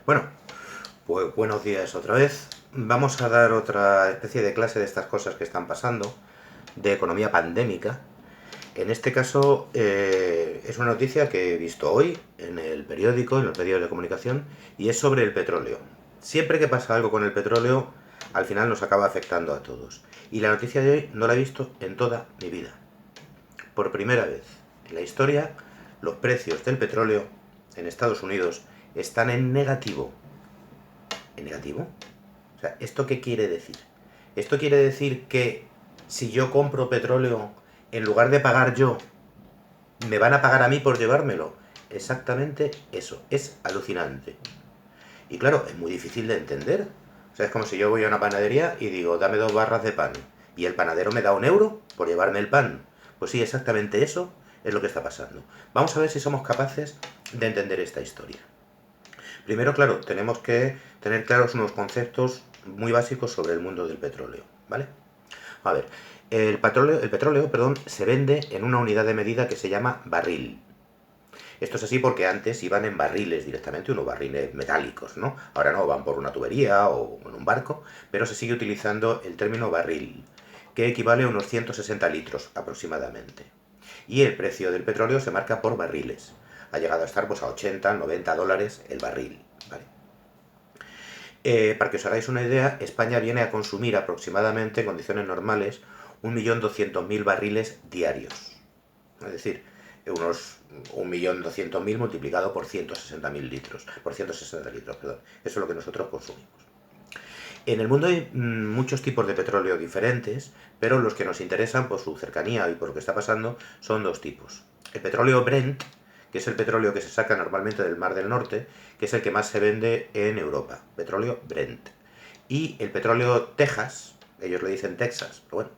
Bueno, pues buenos días otra vez. Vamos a dar otra especie de clase de estas cosas que están pasando, de economía pandémica. En este caso es una noticia que he visto hoy en el periódico, en los medios de comunicación, y es sobre el petróleo. Siempre que pasa algo con el petróleo, al final nos acaba afectando a todos. Y la noticia de hoy no la he visto en toda mi vida. Por primera vez en la historia, los precios del petróleo en Estados Unidos están en negativo. ¿En negativo? O sea, ¿esto qué quiere decir? Esto quiere decir que si yo compro petróleo, en lugar de pagar yo, me van a pagar a mí por llevármelo. Exactamente eso. Es alucinante. Y claro, es muy difícil de entender. O sea, es como si yo voy a una panadería y digo, dame 2 barras de pan. Y el panadero me da 1 euro por llevarme el pan. Pues sí, exactamente eso es lo que está pasando. Vamos a ver si somos capaces de entender esta historia. Primero, claro, tenemos que tener claros unos conceptos muy básicos sobre el mundo del petróleo, ¿vale? A ver, el petróleo, perdón, se vende en una unidad de medida que se llama barril. Esto es así porque antes iban en barriles directamente, unos barriles metálicos, ¿no? Ahora no, van por una tubería o en un barco, pero se sigue utilizando el término barril, que equivale a unos 160 litros aproximadamente. Y el precio del petróleo se marca por barriles. Ha llegado a estar pues a 80, 90 dólares el barril, ¿vale? Para que os hagáis una idea, España viene a consumir aproximadamente, en condiciones normales, 1.200.000 barriles diarios. Es decir, unos 1.200.000 multiplicado por 160.000 litros. Por 160 litros, perdón. Eso es lo que nosotros consumimos. En el mundo hay muchos tipos de petróleo diferentes, pero los que nos interesan por su cercanía y por lo que está pasando son dos tipos. El petróleo Brent, que es el petróleo que se saca normalmente del Mar del Norte, que es el que más se vende en Europa. Petróleo Brent. Y el petróleo Texas, ellos le dicen Texas, pero bueno,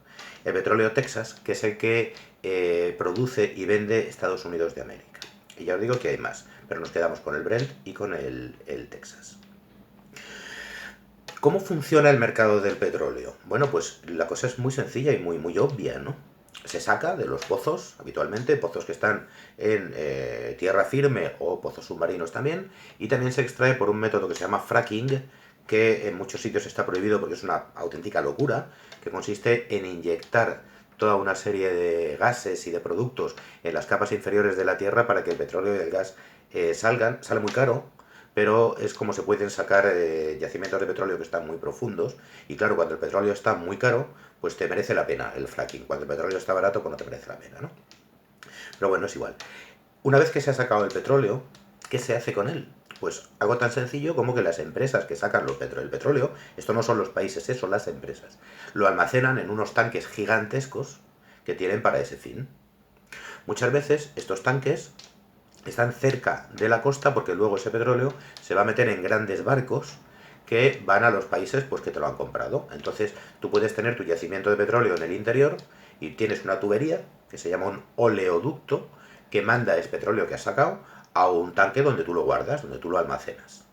el petróleo Texas, que es el que produce y vende Estados Unidos de América. Y ya os digo que hay más, pero nos quedamos con el Brent y con el Texas. ¿Cómo funciona el mercado del petróleo? Bueno, pues la cosa es muy sencilla y muy obvia, ¿no? Se saca de los pozos, habitualmente, pozos que están en tierra firme o pozos submarinos también, y también se extrae por un método que se llama fracking, que en muchos sitios está prohibido porque es una auténtica locura, que consiste en inyectar toda una serie de gases y de productos en las capas inferiores de la tierra para que el petróleo y el gas salgan. Sale muy caro, pero es como se pueden sacar yacimientos de petróleo que están muy profundos, y claro, cuando el petróleo está muy caro, pues te merece la pena el fracking. Cuando el petróleo está barato, pues no te merece la pena, ¿no? Pero bueno, es igual. Una vez que se ha sacado el petróleo, ¿qué se hace con él? Pues algo tan sencillo como que las empresas que sacan el petróleo, esto no son los países, son las empresas, lo almacenan en unos tanques gigantescos que tienen para ese fin. Muchas veces estos tanques están cerca de la costa porque luego ese petróleo se va a meter en grandes barcos que van a los países pues que te lo han comprado. Entonces tú puedes tener tu yacimiento de petróleo en el interior y tienes una tubería que se llama un oleoducto que manda ese petróleo que has sacado a un tanque donde tú lo guardas, donde tú lo almacenas.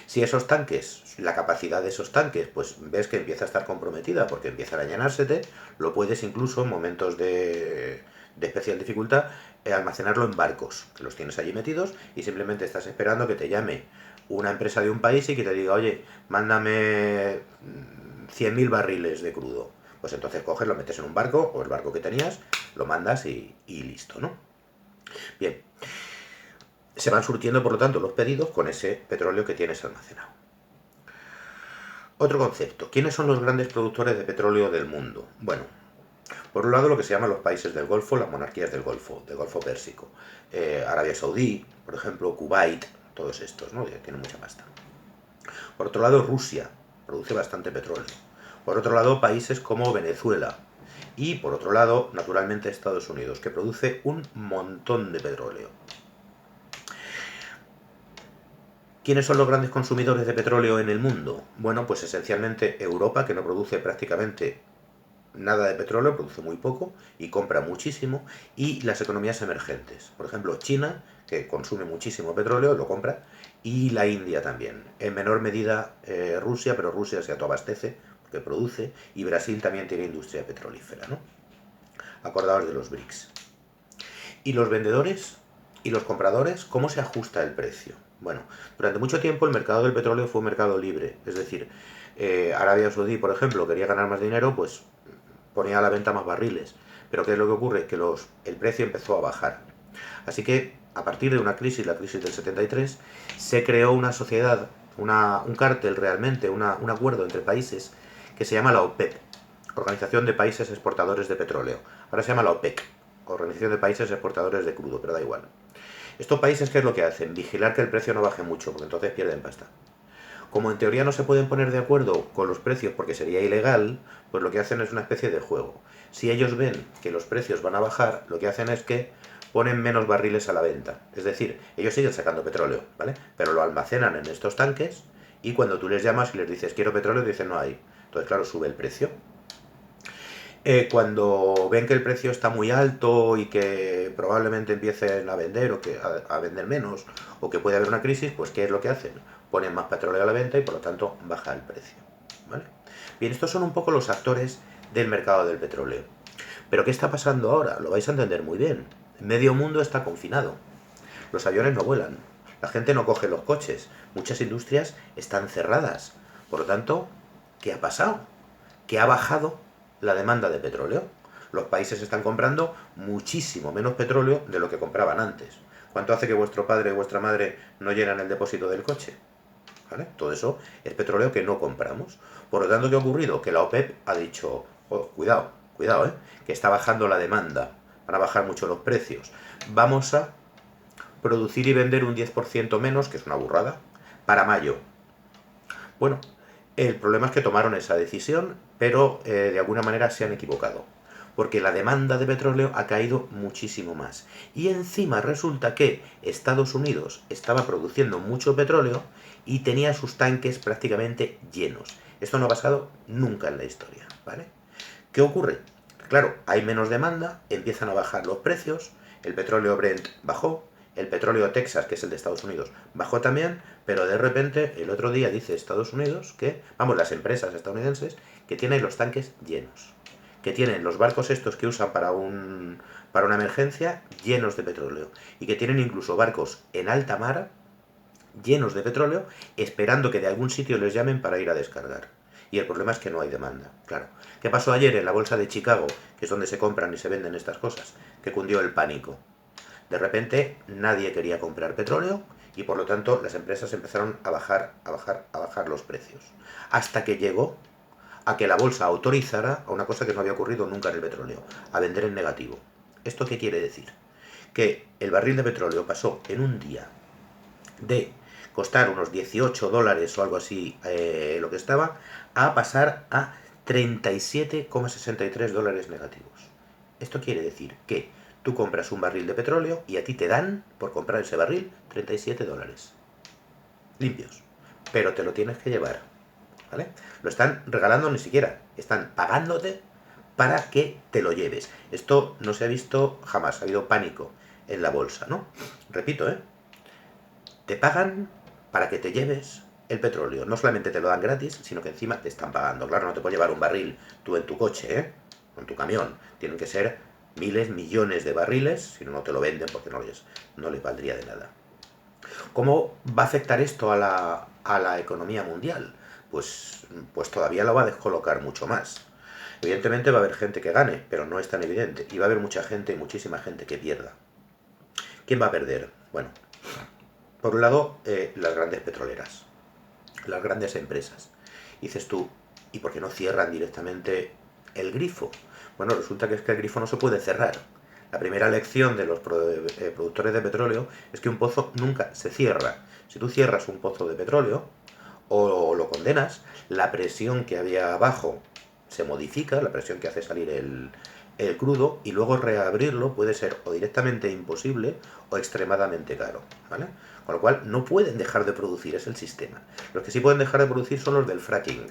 Si esos tanques, la capacidad de esos tanques, pues ves que empieza a estar comprometida porque empiezan a llenársete, lo puedes incluso en momentos de especial dificultad almacenarlo en barcos, que los tienes allí metidos y simplemente estás esperando que te llame una empresa de un país y que te diga, oye, mándame 100.000 barriles de crudo. Pues entonces coges, lo metes en un barco o el barco que tenías, lo mandas y listo, ¿no? Bien, se van surtiendo por lo tanto los pedidos con ese petróleo que tienes almacenado. Otro concepto, ¿quiénes son los grandes productores de petróleo del mundo? Bueno, por un lado lo que se llaman los países del Golfo, las monarquías del Golfo Pérsico. Arabia Saudí, por ejemplo, Kuwait, todos estos, ¿no? Que tienen mucha pasta. Por otro lado, Rusia produce bastante petróleo. Por otro lado, países como Venezuela. Y por otro lado, naturalmente, Estados Unidos, que produce un montón de petróleo. ¿Quiénes son los grandes consumidores de petróleo en el mundo? Bueno, pues esencialmente Europa, que no produce prácticamente nada de petróleo, produce muy poco y compra muchísimo, y las economías emergentes. Por ejemplo, China, que consume muchísimo petróleo, lo compra, y la India también. En menor medida Rusia, pero Rusia se autoabastece porque produce, y Brasil también tiene industria petrolífera, ¿no? Acordaos de los BRICS. ¿Y los vendedores y los compradores? ¿Cómo se ajusta el precio? Bueno, durante mucho tiempo el mercado del petróleo fue un mercado libre, es decir, Arabia Saudí, por ejemplo, quería ganar más dinero, pues ponía a la venta más barriles. Pero ¿qué es lo que ocurre? Que el precio empezó a bajar. Así que, a partir de una crisis, la crisis del 73, se creó una sociedad, un cártel realmente, un acuerdo entre países que se llama la OPEP, Organización de Países Exportadores de Petróleo. Ahora se llama la OPEC, Organización de Países Exportadores de Crudo, pero da igual. Estos países, ¿qué es lo que hacen? Vigilar que el precio no baje mucho, porque entonces pierden pasta. Como en teoría no se pueden poner de acuerdo con los precios porque sería ilegal, pues lo que hacen es una especie de juego. Si ellos ven que los precios van a bajar, lo que hacen es que ponen menos barriles a la venta. Es decir, ellos siguen sacando petróleo, ¿vale? Pero lo almacenan en estos tanques y cuando tú les llamas y les dices quiero petróleo, dicen no hay. Entonces, claro, sube el precio. Cuando ven que el precio está muy alto y que probablemente empiecen a vender o que a vender menos o que puede haber una crisis, pues ¿qué es lo que hacen? Ponen más petróleo a la venta y por lo tanto baja el precio. ¿Vale? Bien, estos son un poco los actores del mercado del petróleo. Pero ¿qué está pasando ahora? Lo vais a entender muy bien. Medio mundo está confinado. Los aviones no vuelan. La gente no coge los coches. Muchas industrias están cerradas. Por lo tanto, ¿qué ha pasado? Que ha bajado la demanda de petróleo. Los países están comprando muchísimo menos petróleo de lo que compraban antes. ¿Cuánto hace que vuestro padre o vuestra madre no llenan el depósito del coche? ¿Vale? Todo eso es petróleo que no compramos. Por lo tanto, ¿qué ha ocurrido? Que la OPEP ha dicho, oh, cuidado, cuidado, que está bajando la demanda, van a bajar mucho los precios. Vamos a producir y vender un 10% menos, que es una burrada, para mayo. Bueno, el problema es que tomaron esa decisión, pero de alguna manera se han equivocado. Porque la demanda de petróleo ha caído muchísimo más. Y encima resulta que Estados Unidos estaba produciendo mucho petróleo y tenía sus tanques prácticamente llenos. Esto no ha pasado nunca en la historia, ¿vale? ¿Qué ocurre? Claro, hay menos demanda, empiezan a bajar los precios, el petróleo Brent bajó, el petróleo Texas, que es el de Estados Unidos, bajó también, pero de repente el otro día dice Estados Unidos que, vamos, las empresas estadounidenses, que tienen los tanques llenos, que tienen los barcos estos que usan para una emergencia llenos de petróleo, y que tienen incluso barcos en alta mar llenos de petróleo esperando que de algún sitio les llamen para ir a descargar. Y el problema es que no hay demanda, claro. ¿Qué pasó ayer en la bolsa de Chicago, que es donde se compran y se venden estas cosas? Que cundió el pánico. De repente nadie quería comprar petróleo y por lo tanto las empresas empezaron a bajar los precios. Hasta que llegó a que la bolsa autorizara a una cosa que no había ocurrido nunca en el petróleo, a vender en negativo. ¿Esto qué quiere decir? Que el barril de petróleo pasó en un día de costar unos 18 dólares o algo así lo que estaba, a pasar a 37,63 dólares negativos. Esto quiere decir que tú compras un barril de petróleo y a ti te dan, por comprar ese barril, 37 dólares. Limpios. Pero te lo tienes que llevar. ¿Vale? Lo están regalando ni siquiera. Están pagándote para que te lo lleves. Esto no se ha visto jamás. Ha habido pánico en la bolsa, ¿no? Repito, te pagan para que te lleves el petróleo. No solamente te lo dan gratis, sino que encima te están pagando. Claro, no te puedes llevar un barril tú en tu coche, o en tu camión. Tienen que ser miles, millones de barriles, si no, no te lo venden porque no les valdría de nada. ¿Cómo va a afectar esto a la economía mundial? Pues todavía lo va a descolocar mucho más. Evidentemente va a haber gente que gane, pero no es tan evidente. Y va a haber mucha gente, muchísima gente que pierda. ¿Quién va a perder? Bueno, por un lado, las grandes petroleras, las grandes empresas. Y dices tú, ¿y por qué no cierran directamente el grifo? Bueno, resulta que es que el grifo no se puede cerrar. La primera lección de los productores de petróleo es que un pozo nunca se cierra. Si tú cierras un pozo de petróleo o lo condenas, la presión que había abajo se modifica, la presión que hace salir el crudo, y luego reabrirlo puede ser o directamente imposible o extremadamente caro, ¿vale? Con lo cual no pueden dejar de producir, es el sistema. Los que sí pueden dejar de producir son los del fracking,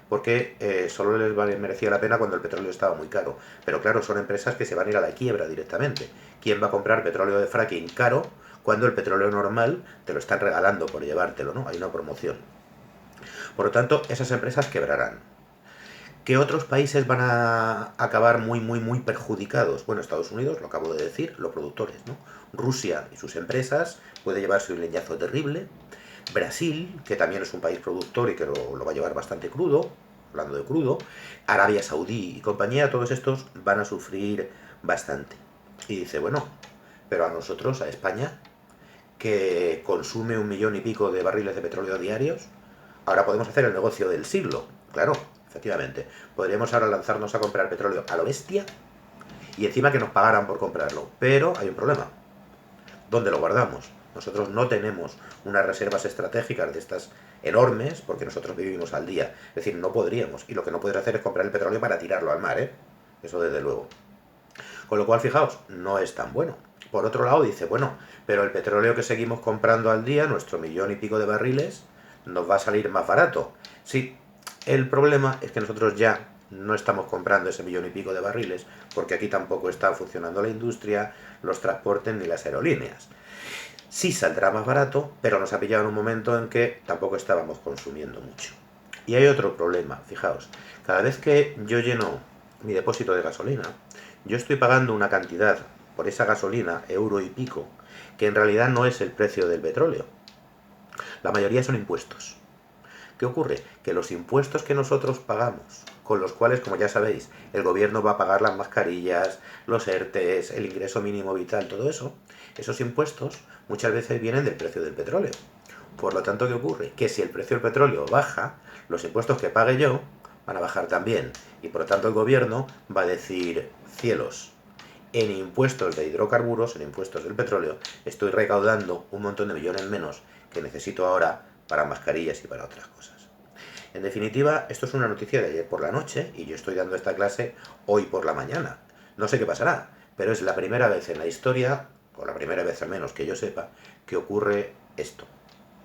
porque solo les merecía la pena cuando el petróleo estaba muy caro. Pero claro, son empresas que se van a ir a la quiebra directamente. ¿Quién va a comprar petróleo de fracking caro cuando el petróleo normal te lo están regalando por llevártelo, ¿no? Hay una promoción. Por lo tanto, esas empresas quebrarán. ¿Que otros países van a acabar muy perjudicados? Bueno, Estados Unidos, lo acabo de decir, los productores, ¿no? Rusia y sus empresas puede llevarse un leñazo terrible. Brasil, que también es un país productor y que lo va a llevar bastante crudo, hablando de crudo. Arabia Saudí y compañía, todos estos van a sufrir bastante. Y dice, bueno, pero a nosotros, a España, que consume 1 millón y pico de barriles de petróleo diarios, ahora podemos hacer el negocio del siglo. Claro, efectivamente. Podríamos ahora lanzarnos a comprar petróleo a lo bestia y encima que nos pagaran por comprarlo. Pero hay un problema. ¿Dónde lo guardamos? Nosotros no tenemos unas reservas estratégicas de estas enormes, porque nosotros vivimos al día. Es decir, no podríamos. Y lo que no podría hacer es comprar el petróleo para tirarlo al mar, ¿eh? Eso desde luego. Con lo cual, fijaos, no es tan bueno. Por otro lado, dice, bueno, pero el petróleo que seguimos comprando al día, nuestro 1 millón y pico de barriles, nos va a salir más barato. Sí, el problema es que nosotros ya no estamos comprando ese 1 millón y pico de barriles, porque aquí tampoco está funcionando la industria, los transportes ni las aerolíneas. Sí saldrá más barato, pero nos ha pillado en un momento en que tampoco estábamos consumiendo mucho. Y hay otro problema, fijaos, cada vez que yo lleno mi depósito de gasolina, yo estoy pagando una cantidad por esa gasolina, euro y pico, que en realidad no es el precio del petróleo. La mayoría son impuestos. ¿Qué ocurre? Que los impuestos que nosotros pagamos, con los cuales, como ya sabéis, el gobierno va a pagar las mascarillas, los ERTES, el ingreso mínimo vital, todo eso, esos impuestos muchas veces vienen del precio del petróleo. Por lo tanto, ¿qué ocurre? Que si el precio del petróleo baja, los impuestos que pague yo van a bajar también. Y por lo tanto el gobierno va a decir, cielos, en impuestos de hidrocarburos, en impuestos del petróleo, estoy recaudando un montón de millones menos que necesito ahora para mascarillas y para otras cosas. En definitiva, esto es una noticia de ayer por la noche y yo estoy dando esta clase hoy por la mañana. No sé qué pasará, pero es la primera vez en la historia, o la primera vez al menos que yo sepa, que ocurre esto.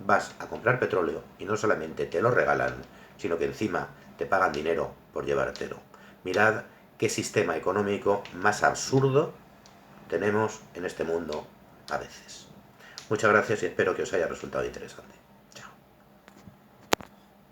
Vas a comprar petróleo y no solamente te lo regalan, sino que encima te pagan dinero por llevártelo. Mirad qué sistema económico más absurdo tenemos en este mundo a veces. Muchas gracias y espero que os haya resultado interesante.